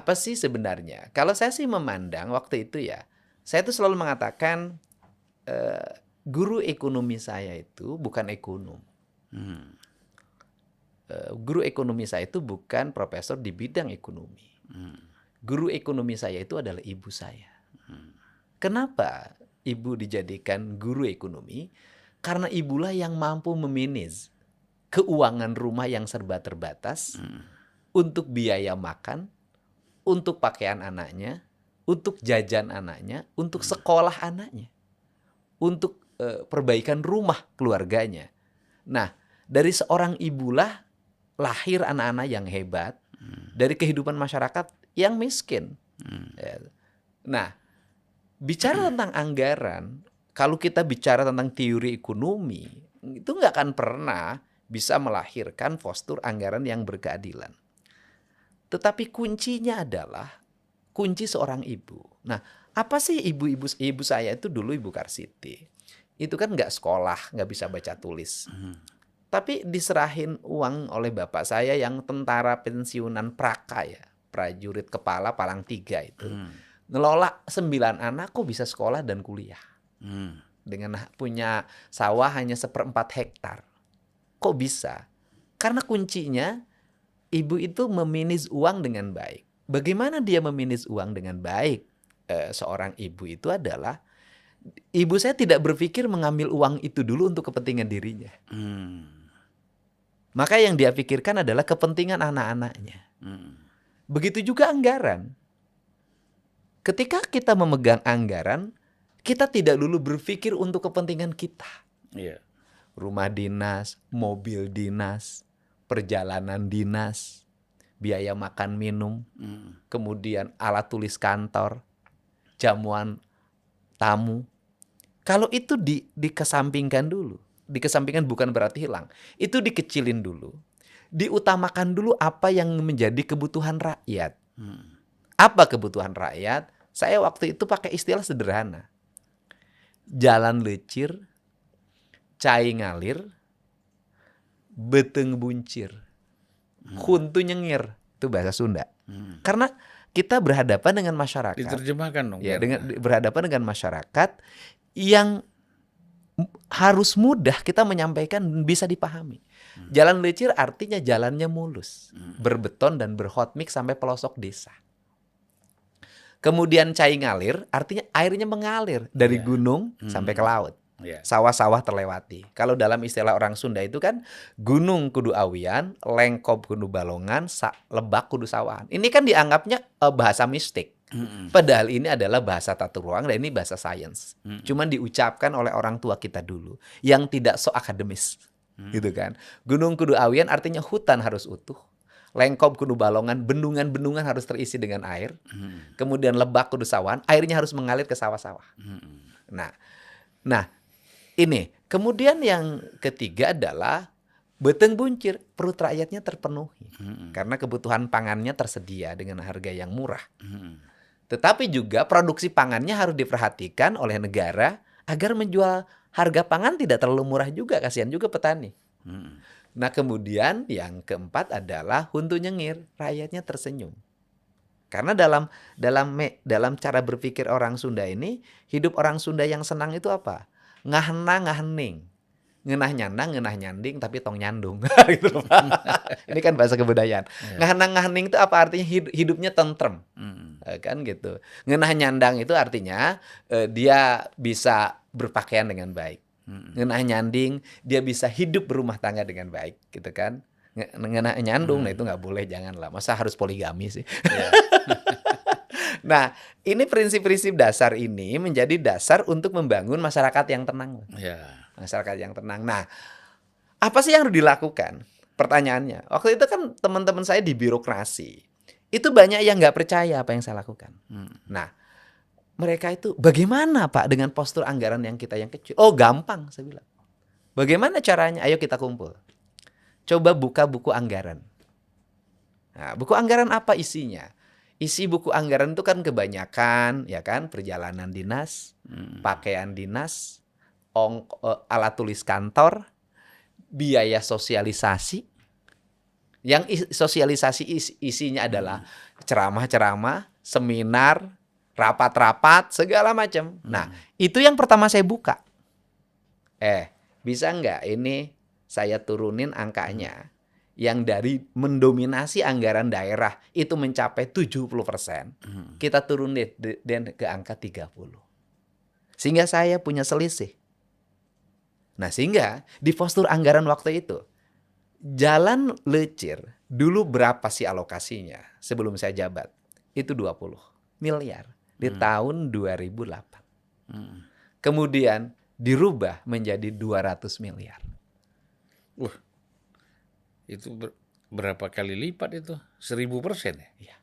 apa sih sebenarnya? Kalau saya sih memandang waktu itu ya, saya tuh selalu mengatakan guru ekonomi saya itu bukan ekonom. Hmm. Guru ekonomi saya itu bukan profesor di bidang ekonomi. Guru ekonomi saya itu adalah ibu saya. Kenapa ibu dijadikan guru ekonomi? Karena ibulah yang mampu memanage keuangan rumah yang serba terbatas untuk biaya makan, untuk pakaian anaknya, untuk jajan anaknya, untuk sekolah anaknya, untuk perbaikan rumah keluarganya. Nah, dari seorang ibulah lahir anak-anak yang hebat dari kehidupan masyarakat yang miskin. Ya. Nah, bicara tentang anggaran, kalau kita bicara tentang teori ekonomi, itu nggak akan pernah bisa melahirkan postur anggaran yang berkeadilan. Tetapi kuncinya adalah kunci seorang ibu. Nah, apa sih ibu saya itu dulu Ibu Karsiti? Itu kan nggak sekolah, nggak bisa baca tulis. Tapi diserahin uang oleh bapak saya yang tentara pensiunan Praka ya, prajurit kepala palang 3 itu. Ngelola 9 anak kok bisa sekolah dan kuliah. Dengan punya sawah hanya 1/4 hektar. Kok bisa? Karena kuncinya ibu itu memanage uang dengan baik. Bagaimana dia memanage uang dengan baik? Seorang ibu itu adalah ibu saya tidak berpikir mengambil uang itu dulu untuk kepentingan dirinya. Maka yang dia pikirkan adalah kepentingan anak-anaknya. Begitu juga anggaran. Ketika kita memegang anggaran, kita tidak dulu berpikir untuk kepentingan kita. Rumah dinas, mobil dinas, perjalanan dinas, biaya makan minum, kemudian alat tulis kantor, jamuan tamu. Kalau itu dikesampingkan dulu. Dikesampingkan bukan berarti hilang. Itu dikecilin dulu. Diutamakan dulu apa yang menjadi kebutuhan rakyat. Apa kebutuhan rakyat? Saya waktu itu pakai istilah sederhana. Jalan lecir, cai ngalir, beteng buncir, huntu nyengir. Itu bahasa Sunda. Karena kita berhadapan dengan masyarakat. Diterjemahkan dong. Ya, berhadapan dengan masyarakat yang harus mudah kita menyampaikan bisa dipahami. Jalan licir artinya jalannya mulus, berbeton dan berhot mix sampai pelosok desa. Kemudian cai ngalir artinya airnya mengalir dari gunung sampai ke laut. Sawah-sawah terlewati. Kalau dalam istilah orang Sunda itu kan gunung kudu awian, lengkop kudu balongan, lebak kudu sawahan. Ini kan dianggapnya bahasa mistik. Padahal ini adalah bahasa tata ruang dan ini bahasa sains. Cuman diucapkan oleh orang tua kita dulu yang tidak so akademis. Gitu kan. Gunung kudu awian artinya hutan harus utuh. Lengkop kudu balongan, bendungan-bendungan harus terisi dengan air. Kemudian lebak kudu sawahan, airnya harus mengalir ke sawah-sawah. Nah, ini. Kemudian yang ketiga adalah beteng buncir, perut rakyatnya terpenuhi. Karena kebutuhan pangannya tersedia dengan harga yang murah. Tetapi juga produksi pangannya harus diperhatikan oleh negara agar menjual harga pangan tidak terlalu murah juga, kasihan juga petani. Nah, kemudian yang keempat adalah huntu nyengir, rakyatnya tersenyum. Karena dalam cara berpikir orang Sunda ini, hidup orang Sunda yang senang itu apa? Ngahena ngahening. Ngenah nyandang, ngenah nyanding, tapi tong nyandung. Gitu loh, Pak. Ini kan bahasa kebudayaan. Ngahena ngahening itu apa artinya? Hidupnya tentrem. Kan gitu. Ngenah nyandang itu artinya dia bisa berpakaian dengan baik. Ngenah nyanding, dia bisa hidup berumah tangga dengan baik, gitu kan. Ngenah nyandung, nah itu nggak boleh, janganlah. Masa harus poligami sih? Nah, ini prinsip-prinsip dasar ini menjadi dasar untuk membangun masyarakat yang tenang. Masyarakat yang tenang. Nah, apa sih yang harus dilakukan? Pertanyaannya, waktu itu kan teman-teman saya di birokrasi, itu banyak yang nggak percaya apa yang saya lakukan. Nah, mereka itu, bagaimana Pak dengan postur anggaran yang kita yang kecil? Oh, gampang, saya bilang. Bagaimana caranya? Ayo kita kumpul. Coba buka buku anggaran. Nah, buku anggaran apa isinya? Isi buku anggaran itu kan kebanyakan, ya kan, perjalanan dinas, pakaian dinas, alat tulis kantor, biaya sosialisasi, Yang sosialisasi isinya adalah ceramah-ceramah, seminar, rapat-rapat, segala macam. Nah, itu yang pertama saya buka. Bisa nggak ini saya turunin angkanya yang dari mendominasi anggaran daerah itu mencapai 70%, kita turunin ke angka 30. Sehingga saya punya selisih. Nah, sehingga di postur anggaran waktu itu, Jalan Lecir dulu berapa sih alokasinya sebelum saya jabat? Itu 20 miliar di tahun 2008. Kemudian dirubah menjadi 200 miliar. Itu berapa kali lipat itu? 1000% ya? Iya.